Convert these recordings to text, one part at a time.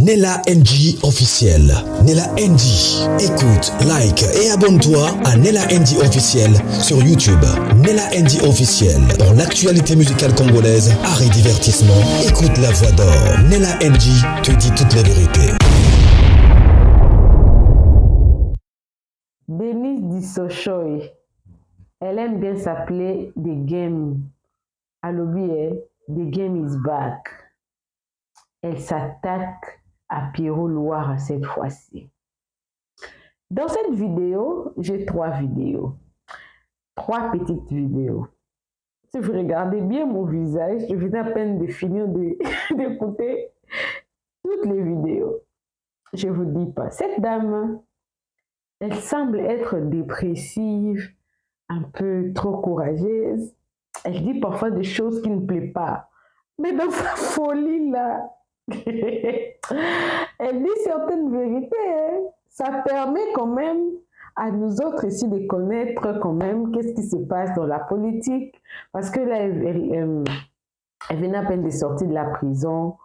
Nella NG officiel. Nella NG. Écoute, like et abonne-toi à Nella NG officiel sur YouTube. Nella NG officiel. Pour l'actualité musicale congolaise, art et divertissement, écoute la voix d'or. Nella NG te dit toute la vérité. Denise Dissochoy, elle aime bien s'appeler The Game. À l'oubli, The Game is back. Elle s'attaque à Pierrot Loire cette fois-ci. Dans cette vidéo, j'ai trois petites vidéos. Si vous regardez bien mon visage, je viens à peine de finir d'écouter toutes les vidéos. Je vous dis pas, cette dame, elle semble être dépressive, un peu trop courageuse. Elle dit parfois des choses qui ne plaisent pas. Mais dans sa folie là, elle dit certaines vérités. Hein. Ça permet quand même à nous autres ici de connaître quand même qu'est-ce qui se passe dans la politique. Parce que là, elle vient à peine de sortir de la prison.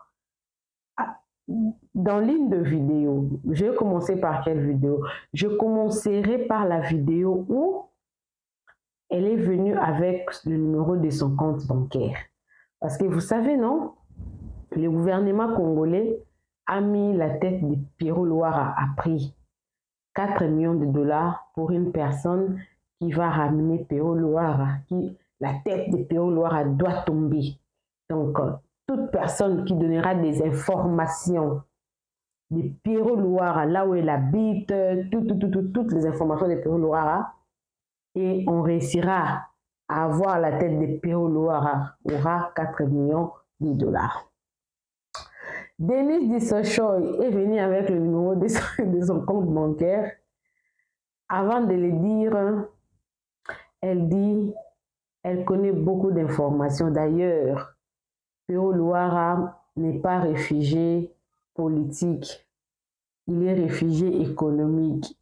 Dans l'une de vidéos, je vais commencer par quelle vidéo? Je commencerai par la vidéo où elle est venue avec le numéro de son compte bancaire. Parce que vous savez, non? Le gouvernement congolais a mis la tête de Pierrot Loire à prix 4 millions de dollars pour une personne qui va ramener Pierrot Loire, la tête de Pierrot Loire doit tomber. Donc, toute personne qui donnera des informations de Pierrot Loire, là où elle habite, toutes les informations de Pierrot Loire, et on réussira à avoir la tête de Pierrot Loire, aura 4 millions de dollars. Denise Dissochoy est venue avec le numéro de son compte bancaire. Avant de le dire, elle dit elle connaît beaucoup d'informations. D'ailleurs, Pierrot Loire n'est pas réfugié politique, il est réfugié économique.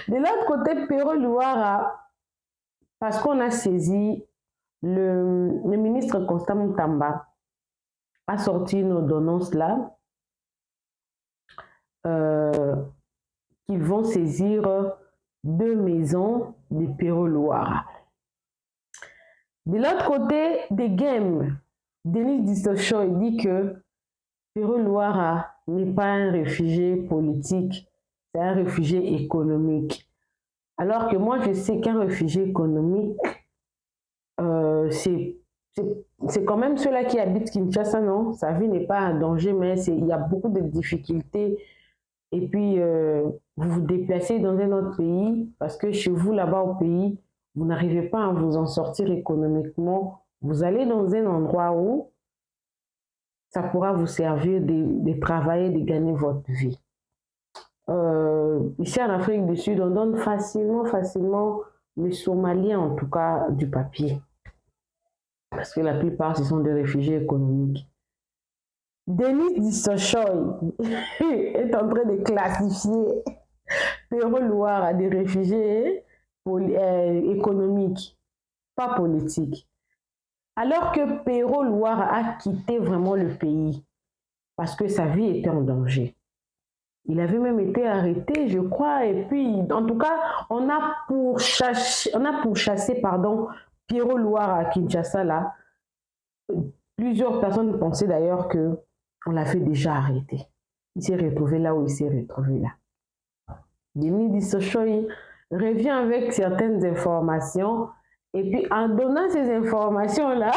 De l'autre côté, Pierrot Loire, parce qu'on a saisi, le ministre Constant Mutamba a sorti une ordonnance là, qu'ils vont saisir 2 maisons de Pierrot Loire. De l'autre côté, des games, Denise Dissochoy dit que Pierrot Loire n'est pas un réfugié politique, c'est un réfugié économique. Alors que moi, je sais qu'un réfugié économique, c'est quand même ceux-là qui habitent Kinshasa, non? Sa vie n'est pas en danger, mais il y a beaucoup de difficultés. Et puis, vous vous déplacez dans un autre pays, parce que chez vous, là-bas au pays, vous n'arrivez pas à vous en sortir économiquement. Vous allez dans un endroit où ça pourra vous servir de travailler, de gagner votre vie. Ici en Afrique du Sud, on donne facilement les Somaliens, en tout cas, du papier. Parce que la plupart, ce sont des réfugiés économiques. Denise Dissochoy est en train de classifier Pierrot Loire à des réfugiés économiques, pas politiques. Alors que Pierrot Loire a quitté vraiment le pays parce que sa vie était en danger. Il avait même été arrêté, je crois, et puis, en tout cas, on a pourchassé Pierrot Loire à Kinshasa, là. Plusieurs personnes pensaient d'ailleurs qu'on l'avait déjà arrêté. Il s'est retrouvé là où il s'est retrouvé là. Denise Dissochoy revient avec certaines informations, et puis en donnant ces informations-là,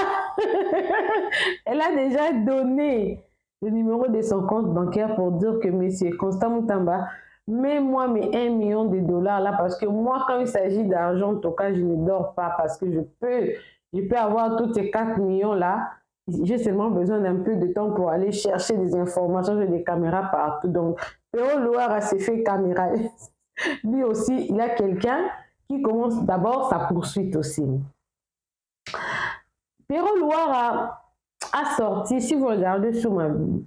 elle a déjà donné le numéro de son compte bancaire pour dire que monsieur Constant Mutamba, mets-moi mes 1 million de dollars là, parce que moi, quand il s'agit d'argent, en tout cas, je ne dors pas, parce que je peux avoir tous ces 4 millions là. J'ai seulement besoin d'un peu de temps pour aller chercher des informations, j'ai des caméras partout. Donc, Pierrot Loire s'est fait caméra. Lui aussi, il y a quelqu'un qui commence d'abord sa poursuite aussi. Pierrot Loire a sorti, si vous regardez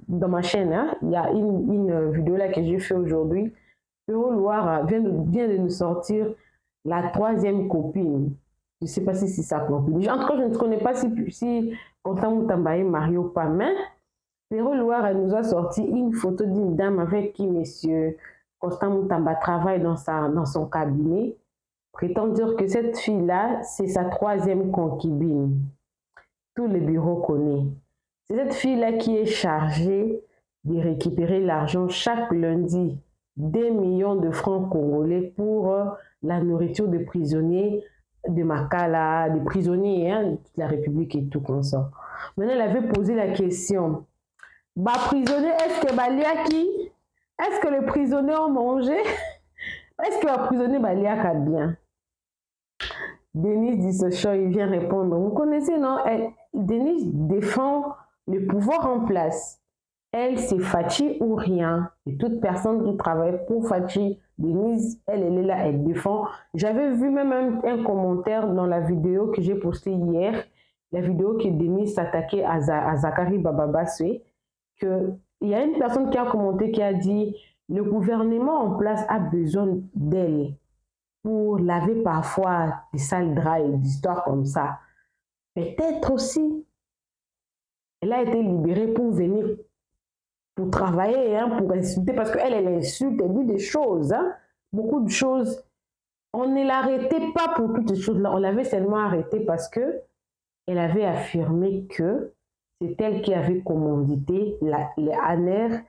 dans ma chaîne, hein, il y a une vidéo là que j'ai fait aujourd'hui. Pierrot Loire vient de nous sortir la 3e copine. Je ne sais pas si c'est sa copine. En tout cas, je ne connais pas si Constant Mutamba est marié ou pas, mais Pérol Loire nous a sorti une photo d'une dame avec qui M. Constant Moutamba travaille dans son cabinet, prétend dire que cette fille-là, c'est sa 3e concubine. Tout le bureau connaît. C'est cette fille-là qui est chargée de récupérer l'argent chaque lundi, des millions de francs congolais pour la nourriture des prisonniers de Makala, des prisonniers de toute la République et tout comme ça. Maintenant, elle avait posé la question, bah prisonnier, est-ce que Baliaki, est-ce que les prisonniers ont mangé? Est-ce que le prisonnier Baliak a bien? Denise Dissochan, il vient répondre. Vous connaissez, non? Denise défend le pouvoir en place. Elle, c'est Fachi ou rien. Et toute personne qui travaille pour Fachi, Denise, elle est là, elle défend. J'avais vu même un commentaire dans la vidéo que j'ai postée hier, la vidéo que Denise s'attaquait à Zakari Bababaswe, qu'il y a une personne qui a commenté, qui a dit « Le gouvernement en place a besoin d'elle pour laver parfois des sales draps et des histoires comme ça. Peut-être aussi, elle a été libérée pour venir, pour travailler, pour insulter, parce qu'elle, elle insulte, elle dit des choses, beaucoup de choses. On ne l'arrêtait pas pour toutes ces choses-là, on l'avait seulement arrêtée parce que elle avait affirmé que c'est elle qui avait commandité les ANR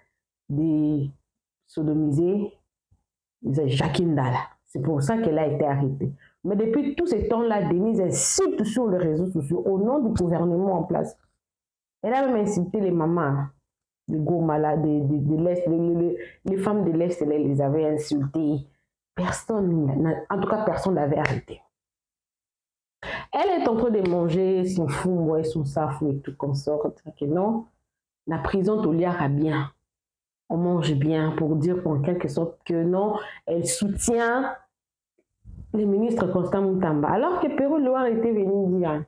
des sodomisés Jacques Ndala. C'est pour ça qu'elle a été arrêtée. Mais depuis tout ce temps-là, Denise insulte sur les réseaux sociaux au nom du gouvernement en place. Elle a même insulté les mamans, les Gomala, de l'Est, les femmes de l'Est, elle les avait insultées. Personne, en tout cas, personne ne l'avait arrêtée. Elle est en train de manger son fou, son safou et tout comme ça. Que non, la prison tolère bien. On mange bien pour dire en quelque sorte que non, elle soutient le ministre Constant Moutamba. Alors que Pérol Loire était venu dire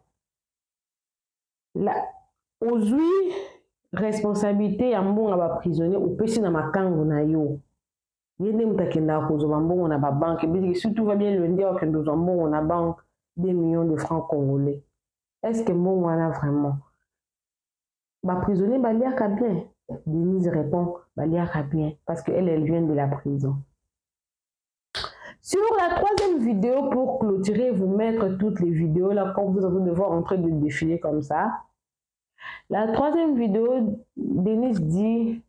aux responsabilités à mon prisonnier ou pesi na makango na yo. Yende mutakenda kozoma mbongo na ba banque, si tout va bien lundi au kendo mbongo na banque des millions de francs congolais. Est-ce que mbongo wana vraiment ba prisonnier baliaka bien? Denise répond baliaka bien parce que elle vient de la prison. Sur la 3e vidéo, pour clôturer, vous mettre toutes les vidéos là, comme vous allez devoir en train de défiler comme ça. La 3e vidéo, Denise dit,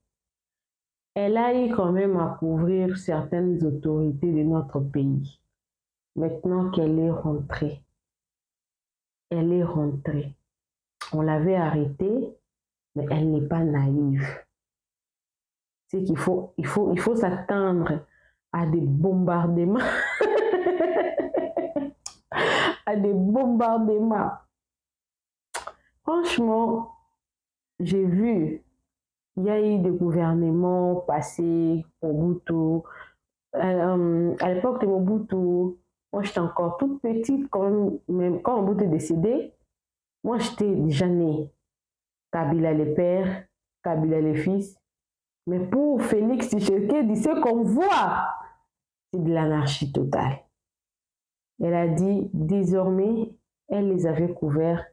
elle a eu quand même à couvrir certaines autorités de notre pays. Maintenant qu'elle est rentrée, on l'avait arrêtée, mais elle n'est pas naïve. C'est qu'il faut s'attendre à des bombardements. À des bombardements. Franchement, j'ai vu, il y a eu des gouvernements passés, Mobutu. À l'époque de Mobutu, moi j'étais encore toute petite, quand Mobutu est décédé, moi j'étais déjà née. Kabila les pères, Kabila les fils. Mais pour Félix Tshisekedi, ce qu'on voit, c'est de l'anarchie totale. Elle a dit, désormais, elle les avait couverts.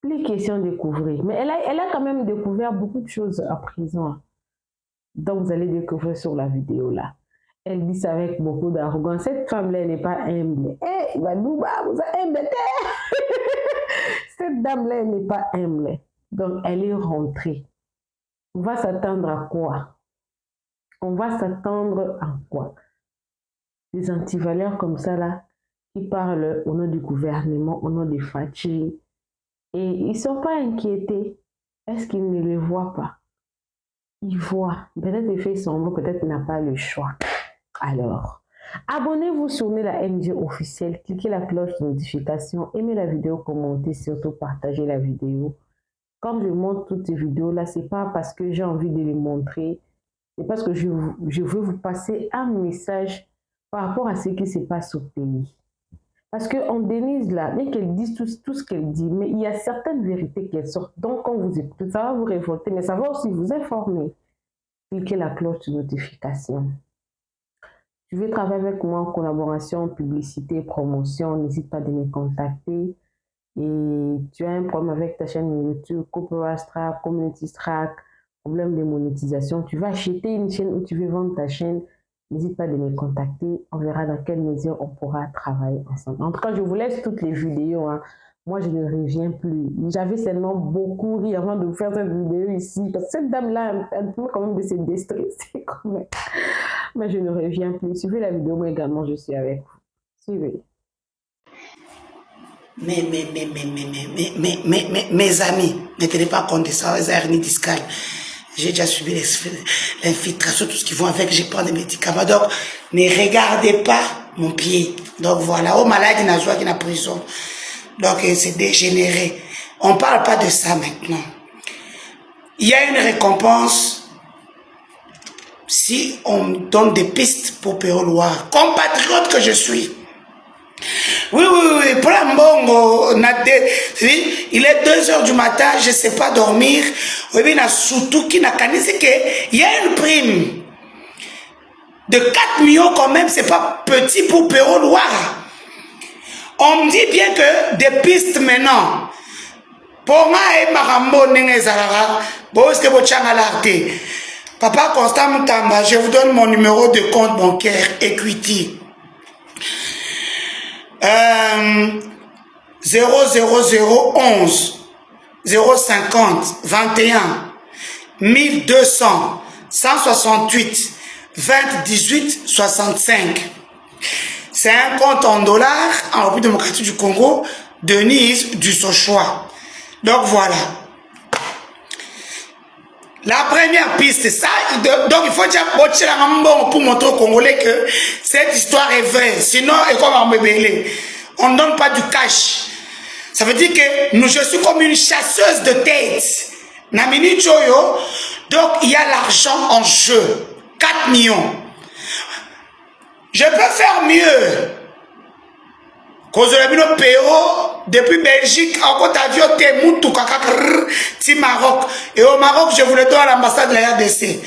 Plus question de couvrir. Mais elle a quand même découvert beaucoup de choses à prison. Donc, vous allez découvrir sur la vidéo là. Elle dit ça avec beaucoup d'arrogance. Cette femme-là, elle n'est pas humble. Eh, Badouba, vous êtes humble. Cette dame-là, elle n'est pas humble. Donc, elle est rentrée. On va s'attendre à quoi? On va s'attendre à quoi? Des antivaleurs comme ça là, qui parlent au nom du gouvernement, au nom des Fachi. Et ils ne sont pas inquiétés. Est-ce qu'ils ne les voient pas? Ils voient. Peut-être il fait sombre, peut-être il n'a pas le choix. Alors, abonnez-vous sur la NG officielle, cliquez la cloche de notification, aimez la vidéo, commentez, surtout partagez la vidéo. Comme je montre toutes ces vidéos là, c'est pas parce que j'ai envie de les montrer, c'est parce que je veux vous passer un message par rapport à ce qui se passe au pays. Parce qu'on Denise là, bien qu'elle dise tout ce qu'elle dit, mais il y a certaines vérités qu'elle sortent. Donc quand vous écoutez, ça va vous révolter, mais ça va aussi vous informer. Cliquez la cloche de notification. Tu veux travailler avec moi en collaboration, publicité, promotion, n'hésite pas de me contacter. Et tu as un problème avec ta chaîne YouTube, Copper Track, Community Track, problème de monétisation, tu vas acheter une chaîne ou tu veux vendre ta chaîne, n'hésite pas de me contacter. On verra dans quelle mesure on pourra travailler ensemble. En tout cas, je vous laisse toutes les vidéos. Hein. Moi, je ne reviens plus. J'avais seulement beaucoup ri avant de faire cette vidéo ici. Parce que cette dame-là, elle peut quand même de se déstresser. Quand même. Mais je ne reviens plus. Suivez la vidéo, moi également, je suis avec vous. Suivez. Mes amis, ne tenez pas compte de ça, les hernies discales. J'ai déjà subi l'infiltration, tout ce qui va avec, j'ai prends des médicaments. Donc, ne regardez pas mon pied. Donc voilà, aux malades, il y a qui est en prison. Donc, c'est dégénéré. On ne parle pas de ça maintenant. Il y a une récompense si on me donne des pistes pour Péro-Loire. Compatriote que je suis. Oui, pour la mbongo, il est 2 heures du matin, je ne sais pas dormir. Il y a une prime de 4 millions quand même, c'est pas petit pour Péro-Loire. On me dit bien que des pistes maintenant. Pour moi, Papa Constant Moutamba, je vous donne mon numéro de compte bancaire Equity. 00011 050 21 1200 168 20 18 65. C'est un compte en dollars en République démocratique du Congo, Denise du Sochois. Donc voilà. La première piste, ça, donc il faut dire pour montrer aux Congolais que cette histoire est vraie. Sinon, on ne donne pas du cash. Ça veut dire que je suis comme une chasseuse de tête. Namini Choyo, donc il y a l'argent en jeu. 4 millions. Je peux faire mieux. Kozolabino Péo, depuis Belgique, en Côte d'Avion, Temoutou, Ti Maroc. Et au Maroc, je voulais donner à l'ambassade de la RDC.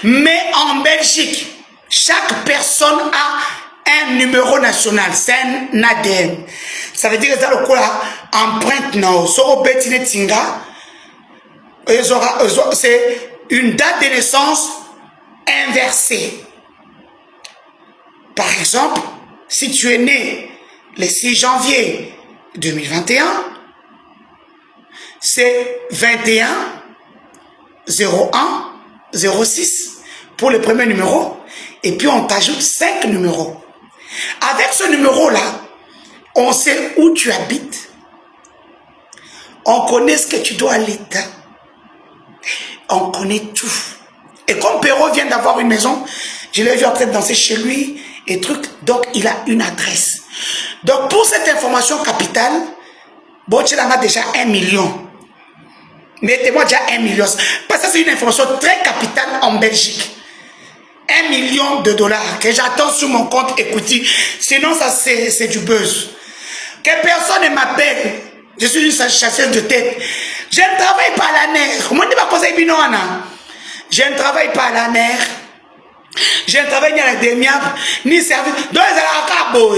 Mais en Belgique, chaque personne a un numéro national. C'est un ADN. Ça veut dire que ça, le coup là, empreinte, non. C'est une date de naissance inversée. Par exemple, si tu es né le 6 janvier 2021, c'est 21 01 06 pour le premier numéro, et puis on t'ajoute 5 numéros. Avec ce numéro-là, on sait où tu habites, on connaît ce que tu dois à l'État, on connaît tout. Et comme Péro vient d'avoir une maison, je l'ai vu en train de danser chez lui, et trucs, donc il a une adresse. Donc pour cette information capitale, Botchel en a déjà 1 million. Mettez-moi déjà 1 million. Parce que c'est une information très capitale en Belgique. 1 million de dollars que j'attends sur mon compte Equity. Sinon, ça c'est du buzz. Que personne ne m'appelle. Je suis une chasseuse de tête. Je ne travaille pas à la nerf. Je ne travaille pas à la nerf. Je ne travaille ni à la demi-heure, ni service. Donc,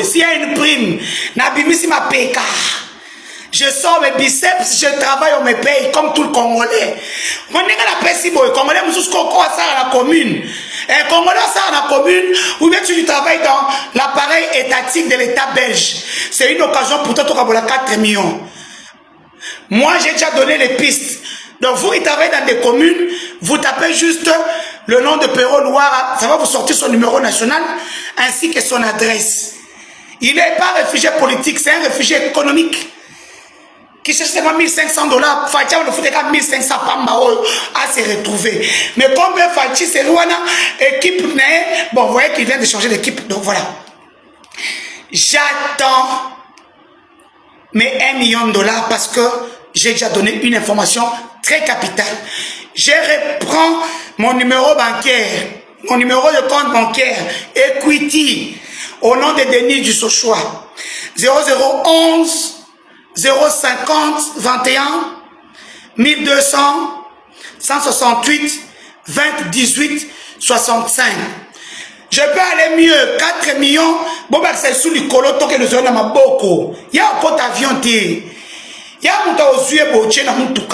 s'il y a une prime, je sors mes biceps, je travaille, on me paye comme tout le Congolais. On est à la Pessibo, Congolais, nous sommes à la commune. Un Congolais, ça à la commune, ou bien tu travailles dans l'appareil étatique de l'État belge. C'est une occasion pour toi de 4 millions. Moi, j'ai déjà donné les pistes. Donc, vous qui travaillez dans des communes, vous tapez juste le nom de Péro-Loire, ça va vous sortir son numéro national, ainsi que son adresse. Il n'est pas réfugié politique, c'est un réfugié économique. Qui cherche seulement 1500 $, Fatia, on ne fout qu'à 1500 pambao à se retrouver. Mais comme Fatia, c'est loin, équipe, bon, vous voyez qu'il vient de changer d'équipe, donc voilà. J'attends mes 1 million de dollars parce que j'ai déjà donné une information très capitale. Je reprends mon numéro bancaire, mon numéro de compte bancaire, Equity, au nom de Denis du Sochois, 0011 050 21 1200 168 20 18 65. Je peux aller mieux, 4 millions, bon bah c'est sous le coloto que nous avons dans ma boko. Il y a un pot d'avion, il y a un pot aux yeux, il y a un pot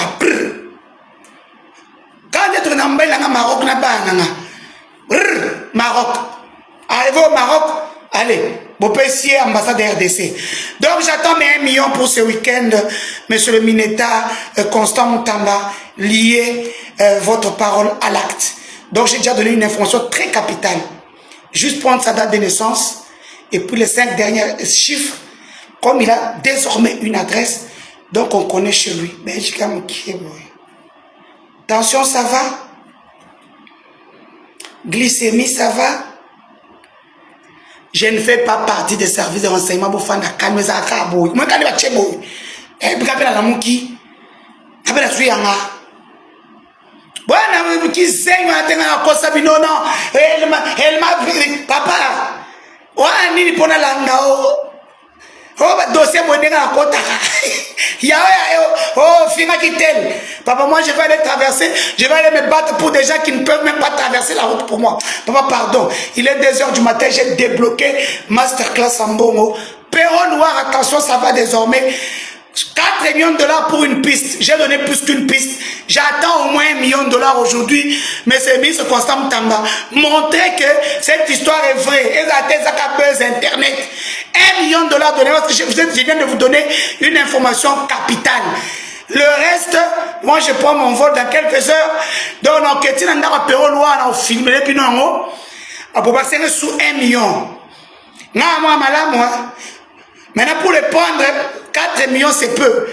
Maroc na bananga. Maroc. Arrivé au Maroc, allez, vous payez ambassade de RDC. Donc j'attends mes 1 million pour ce week-end, monsieur le Mineta, Constant Moutamba, lier votre parole à l'acte. Donc j'ai déjà donné une information très capitale. Juste prendre sa date de naissance et puis les 5 derniers chiffres. Comme il a désormais une adresse, donc on connaît chez lui. Tension, ça va? Glycémie, ça va? Je ne fais pas partie des services de renseignement pour faire la calme. Moi, quand je vais boy, je vais la mouki. Je vais la suivre. Bon, qui saigne, non, elle m'a papa. Ouais, ni pour la langao. Oh, dossier monnaie kota. Oh, fina qui tel. Papa, moi je vais aller traverser, je vais aller me battre pour des gens qui ne peuvent même pas traverser la route pour moi. Papa, pardon. Il est 2 h du matin, j'ai débloqué Masterclass en Bongo. Perron noir, attention, ça va désormais. 4 millions de dollars pour une piste. J'ai donné plus qu'une piste. J'attends au moins 1 million de dollars aujourd'hui. Mais c'est ministre Constant Moutamba. Montrer que cette histoire est vraie. Et la thèse à Internet. 1 million de dollars donné. Parce que je viens de vous donner une information capitale. Le reste, moi je prends mon vol dans quelques heures. Donc, on a quitté dans le Pérou Loire, on a filmé, puis non, on peut passer sous 1 million. Maintenant, pour le prendre, 4 millions, c'est peu.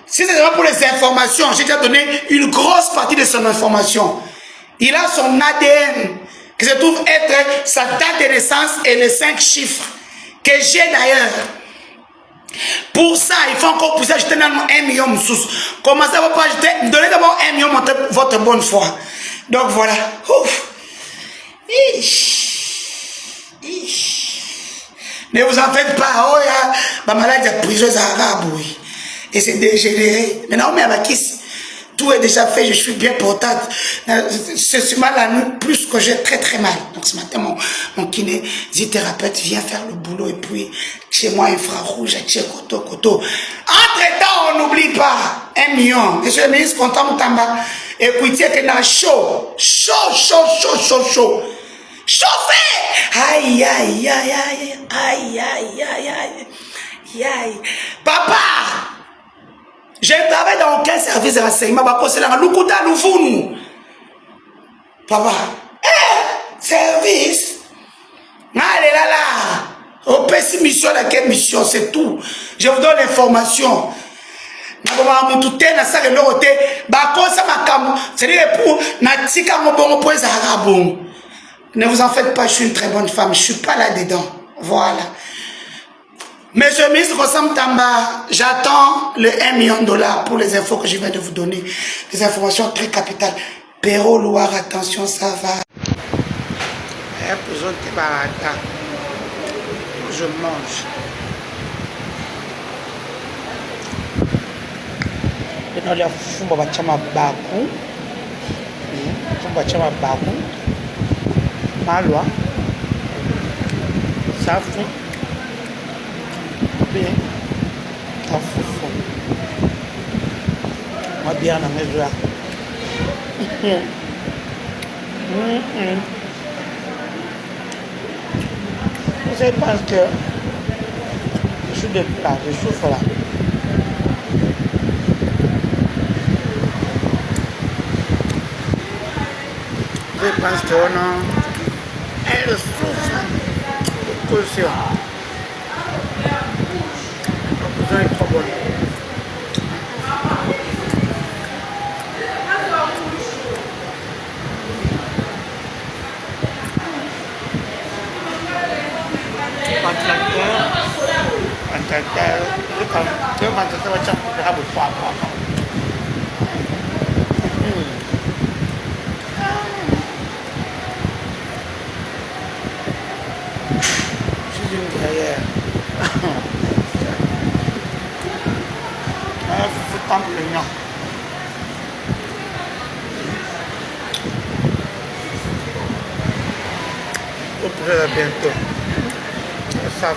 Si c'est vraiment pour les informations, j'ai déjà donné une grosse partie de son information. Il a son ADN, qui se trouve être sa date de naissance et les 5 chiffres, que j'ai d'ailleurs. Pour ça, il faut encore pousser ajouter 1 million. Commencez à pas ajouter, donnez d'abord 1 million, montrez votre bonne foi. Donc voilà. Ouf. Ne vous en faites pas. Oh, ma maladie a pris arabe, oui. Et c'est dégénéré. Maintenant, mais avec qui tout est déjà fait, je suis bien portable. Je suis mal à nous, plus que j'ai très très mal. Donc ce matin, mon kinésithérapeute vient faire le boulot et puis chez moi, infrarouge, chez Koto. Entre-temps, on n'oublie pas 1 million. Monsieur le ministre, Constant Moutamba, écoutez que dans chaud. Chauffez! Aïe, aïe, aïe, aïe, aïe, aïe, aïe, aïe, aïe. Papa! Je travaille dans aucun service de renseignement. C'est là, Lukuta, Lufunu. Papa, service. Allez là. Au petit mission, laquelle mission, c'est tout. Je vous donne l'information. Ne vous en faites pas, je suis une très bonne femme. Je ne suis pas là-dedans. Voilà. Monsieur le ministre Constant Moutamba, j'attends le 1 million de dollars pour les infos que je viens de vous donner. Des informations très capitales. Pérou Loire, attention, ça va. Je mange. Et dans la fumba bachama baku. Fumba bachama baku. Malwa. Safu. Bien. Tafufu. Ma bien na mesura. Je pense que je suis de là, je souffre là. Je pense que non, elle souffre. Caution. La caution est trop bonne. Je suis une guerrière. Il faut tant le nom. Au près bientôt. Ça.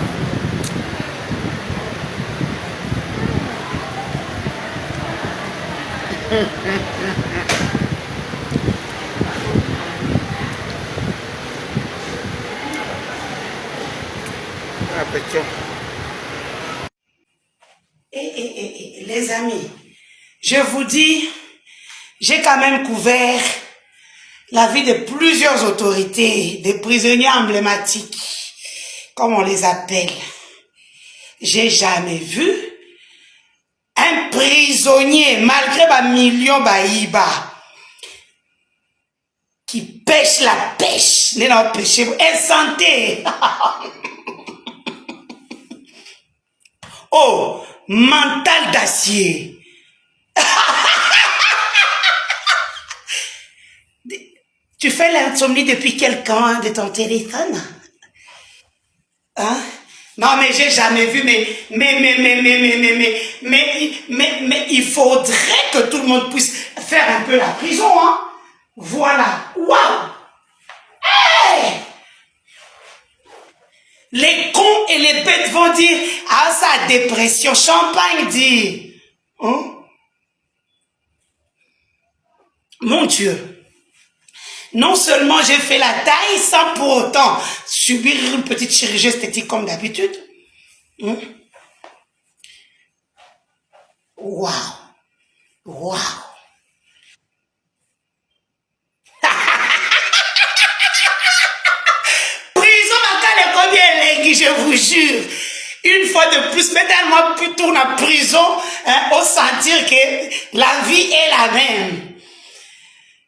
Les amis, je vous dis, j'ai quand même couvert la vie de plusieurs autorités, des prisonniers emblématiques, comme on les appelle. J'ai jamais vu un prisonnier, malgré ma million baïba, qui pêche la pêche, n'est pas pêché, santé. Oh, mental d'acier. Tu fais l'insomnie depuis quel temps de ton téléphone? Hein? Non, mais j'ai jamais vu, mais il faudrait que tout le monde puisse faire un peu la prison, hein? Voilà. Waouh! Hey! Les cons et les bêtes vont dire, ah, sa dépression, champagne dit. Hein? Mon Dieu. Non seulement j'ai fait la taille sans pour autant subir une petite chirurgie esthétique comme d'habitude. Waouh! Waouh! Prison Makale combien les je vous jure. Une fois de plus, mettez-moi plus tourne en prison, hein, au sentir que la vie est la même.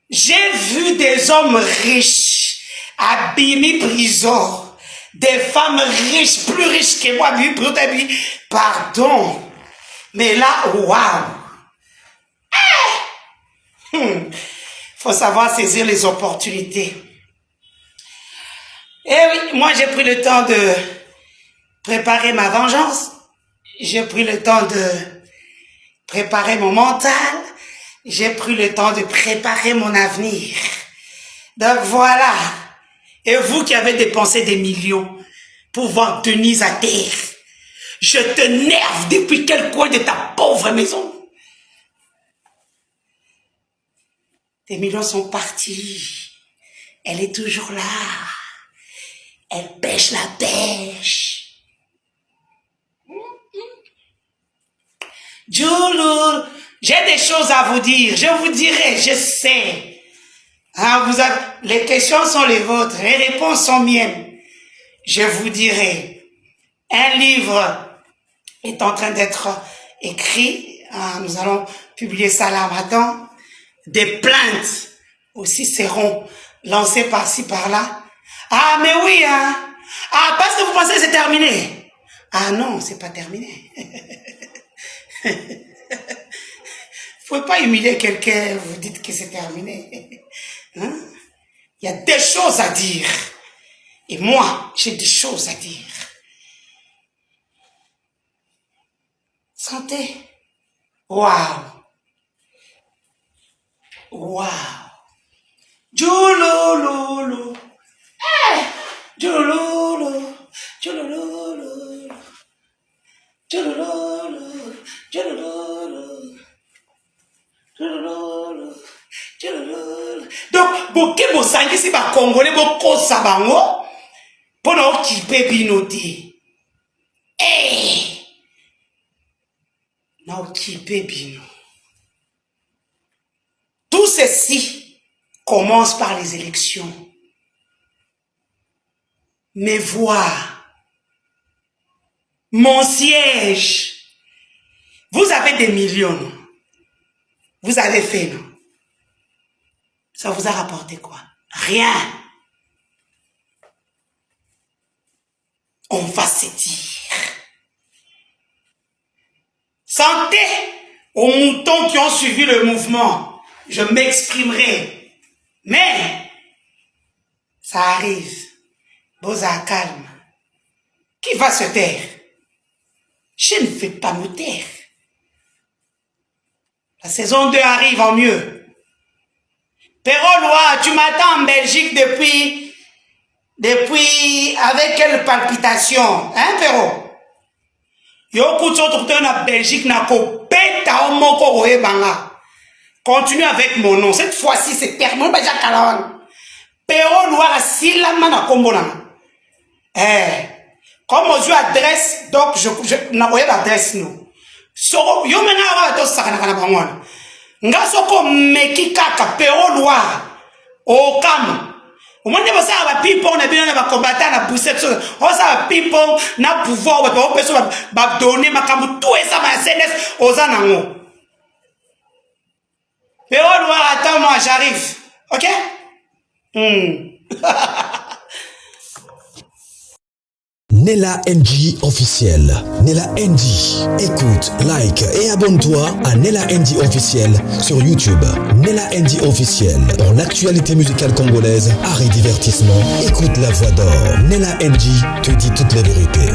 J'ai vu des hommes riches à Bimi prison, des femmes riches, plus riches que moi, pardon. Mais là, waouh! Faut savoir saisir les opportunités. Eh oui, moi j'ai pris le temps de préparer ma vengeance. J'ai pris le temps de préparer mon mental. J'ai pris le temps de préparer mon avenir. Donc voilà. Et vous qui avez dépensé des millions pour voir Denise à terre, je te nerve depuis quel coin de ta pauvre maison. Tes millions sont partis. Elle est toujours là. Elle pêche la pêche. Djoulou, j'ai des choses à vous dire. Je vous dirai, je sais. Hein, les questions sont les vôtres, les réponses sont miennes. Je vous dirai. Un livre est en train d'être écrit. Hein, nous allons publier ça là maintenant. Des plaintes aussi seront lancées par-ci, par-là. Ah, mais oui, hein. Ah, parce que vous pensez que c'est terminé. Ah non, c'est pas terminé. Vous ne pouvez pas humilier quelqu'un, vous dites que c'est terminé. Hein? Il y a des choses à dire. Et moi, j'ai des choses à dire. Santé. Waouh. Waouh. Djouloulou. Eh! Djouloulou. Djouloulou. Djouloulou. Djouloulou. Djouloulou. Donc, boke bosangi si ba congolais boko sabango pour nous occuper binoté. Eh! Na occuper bino. Tout ceci commence par les élections. Mes voix, mon siège. Vous avez des millions. Vous avez fait, non? Ça vous a rapporté quoi? Rien. On va se dire. Santé aux moutons qui ont suivi le mouvement. Je m'exprimerai. Mais, ça arrive. Boza calme. Qui va se taire? Je ne vais pas me taire. La saison 2 arrive en mieux. Perrault, tu m'attends en Belgique depuis avec quelle palpitation? Hein, Perrault? Yo kuto tourne en Belgique, na ko peta o moko oe banga. Continue avec mon nom. Cette fois-ci, c'est terminé. Perrault Loire à Silama na Kombola. Eh, Comme on a adresse, donc je n'ai pas d'adresse nous. So, yo menga wa to sakana kana bangwana. Nga soko meki kaka Pero Loire. O kama. Au moins, vous savez, people, on a bien un combattant, on a poussé, on sait people, on a pouvoir, on peut donner ma camu, tout et ça, ma SNS, aux anango. Pero Loire, attends, moi, j'arrive. Ok? Nella NG officiel. Nella NG. Écoute, like et abonne-toi à Nella NG officiel sur YouTube. Nella NG officiel. Pour l'actualité musicale congolaise, art et divertissement, écoute la voix d'or. Nella NG te dit toutes les vérités.